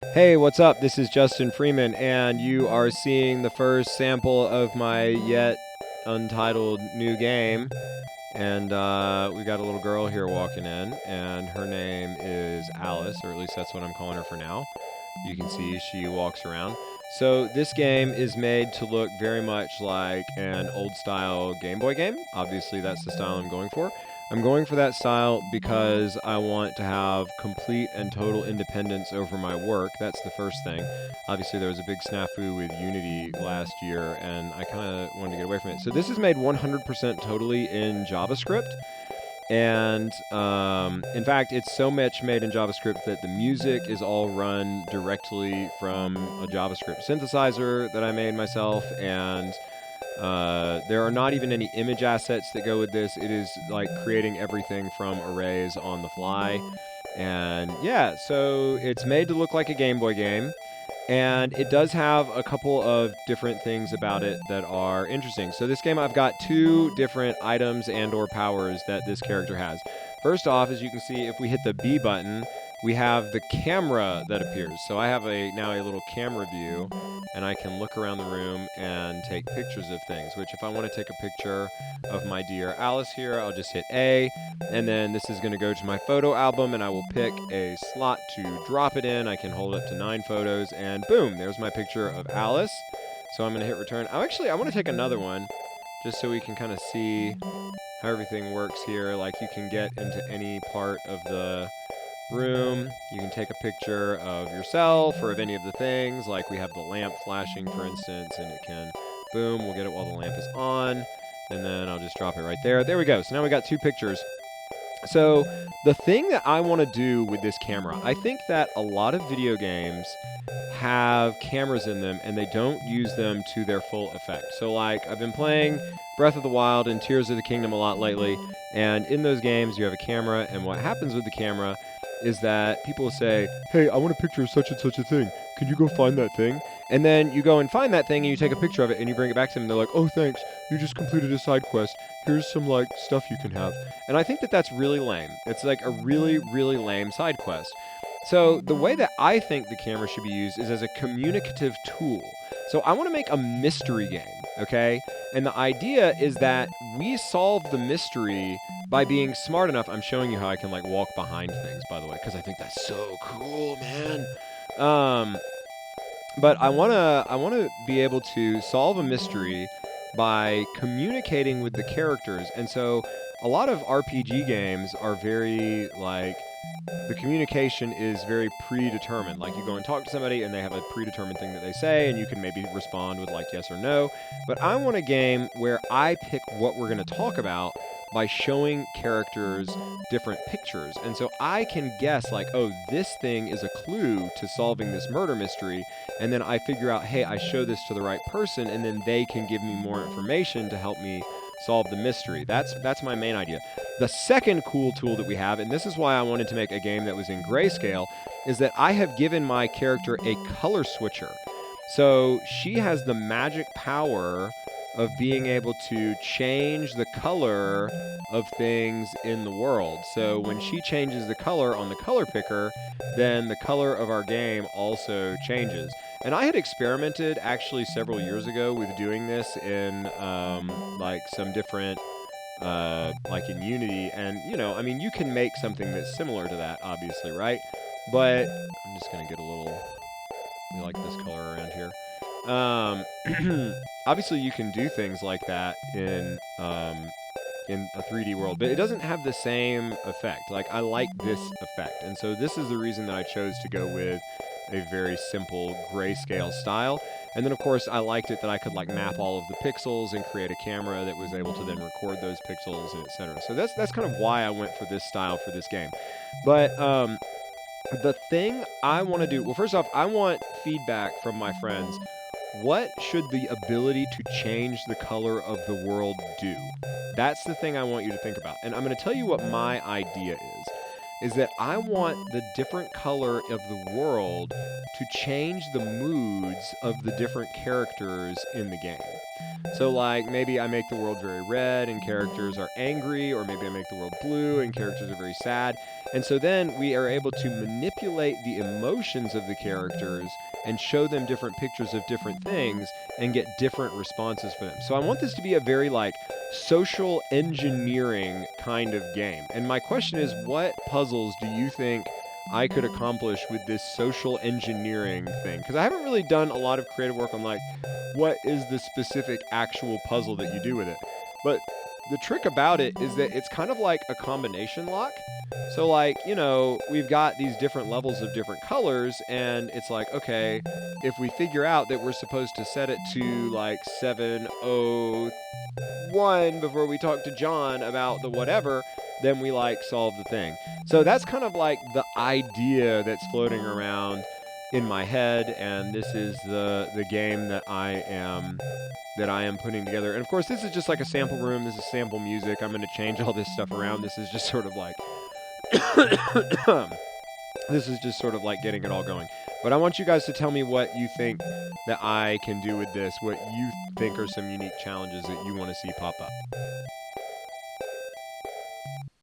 Hey, what's up? This is Justin Freeman, and you are seeing the first sample of my yet untitled new game. And we got a little girl here walking in, and her name is Alice, or at least that's what I'm calling her for now. You can see she walks around. So, this game is made to look very much like an old style Game Boy game. Obviously, that's the style I'm going for. I'm going for that style because I want to have complete and total independence over my work. That's the first thing. Obviously, there was a big snafu with Unity last year, and I kind of wanted to get away from it. So, this is made 100% totally in JavaScript. And in fact, it's so much made in JavaScript that the music is all run directly from a JavaScript synthesizer that I made myself. And there are not even any image assets that go with this. It is like creating everything from arrays on the fly. And yeah, so it's made to look like a Game Boy game. And it does have a couple of different things about it that are interesting. So this game, I've got two different items and or powers that this character has. First off, as you can see, if we hit the B button, we have the camera that appears. So I have now a little camera view, and I can look around the room and take pictures of things, which if I want to take a picture of my dear Alice here, I'll just hit A, and then this is going to go to my photo album, and I will pick a slot to drop it in. I can hold up to 9 photos, and boom, there's my picture of Alice. So I'm going to hit return. I want to take another one, just so we can kind of see how everything works here. Like, you can get into any part of the room. You can take a picture of yourself or of any of the things. Like, we have the lamp flashing, for instance, and it can, boom, we'll get it while the lamp is on. And then I'll just drop it right there. There we go. So now we got 2 pictures. So the thing that I want to do with this camera, I think that a lot of video games have cameras in them and they don't use them to their full effect. So like, I've been playing Breath of the Wild and Tears of the Kingdom a lot lately, and in those games you have a camera, and what happens with the camera is that people say, "Hey, I want a picture of such and such a thing. Can you go find that thing?" And then you go and find that thing and you take a picture of it and you bring it back to them and they're like, "Oh, thanks. You just completed a side quest. Here's some like stuff you can have." And I think that that's really lame. It's like a really, really lame side quest. So the way that I think the camera should be used is as a communicative tool. So I want to make a mystery game, okay? And the idea is that we solve the mystery by being smart enough. I'm showing you how I can like walk behind things, by the way, because I think that's so cool, man. Um, but I wanna be able to solve a mystery by communicating with the characters. And so a lot of RPG games are very like, the communication is very predetermined. Like, you go and talk to somebody and they have a predetermined thing that they say, and you can maybe respond with like yes or no. But I want a game where I pick what we're going to talk about by showing characters different pictures. And so I can guess, like, oh, this thing is a clue to solving this murder mystery. And then I figure out, hey, I show this to the right person, and then they can give me more information to help me solve the mystery. That's my main idea. The second cool tool that we have, and this is why I wanted to make a game that was in grayscale, is that I have given my character a color switcher. So she has the magic power of being able to change the color of things in the world. So when she changes the color on the color picker, then the color of our game also changes. And I had experimented actually several years ago with doing this in like some different like in Unity, and I mean, you can make something that's similar to that, obviously, right? But I'm just gonna get a little, we like this color around here. Obviously, you can do things like that in a 3D world, but it doesn't have the same effect. Like, I like this effect, and so this is the reason that I chose to go with a very simple grayscale style. And then, of course, I liked it that I could like map all of the pixels and create a camera that was able to then record those pixels, and etc. So that's kind of why I went for this style for this game. But the thing I want to do, well, first off, I want feedback from my friends. What should the ability to change the color of the world do? That's the thing I want you to think about. And I'm going to tell you what my idea is that I want the different color of the world to change the moods of the different characters in the game. So like maybe I make the world very red and characters are angry, or maybe I make the world blue and characters are very sad. And so then we are able to manipulate the emotions of the characters and show them different pictures of different things and get different responses for them. So I want this to be a very like social engineering kind of game. And my question is, what puzzles do you think I could accomplish with this social engineering thing? Because I haven't really done a lot of creative work on like what is the specific actual puzzle that you do with it. But the trick about it is that it's kind of like a combination lock. So like, we've got these different levels of different colors, and it's like, okay, if we figure out that we're supposed to set it to like 7:01 before we talk to John about the whatever, then we like solve the thing. So that's kind of like the idea that's floating around in my head, and this is the game that I am putting together. And of course, this is just like a sample room. This is sample music. I'm going to change all this stuff around. This is just sort of like this is just sort of like getting it all going. But I want you guys to tell me what you think that I can do with this, what you think are some unique challenges that you want to see pop up.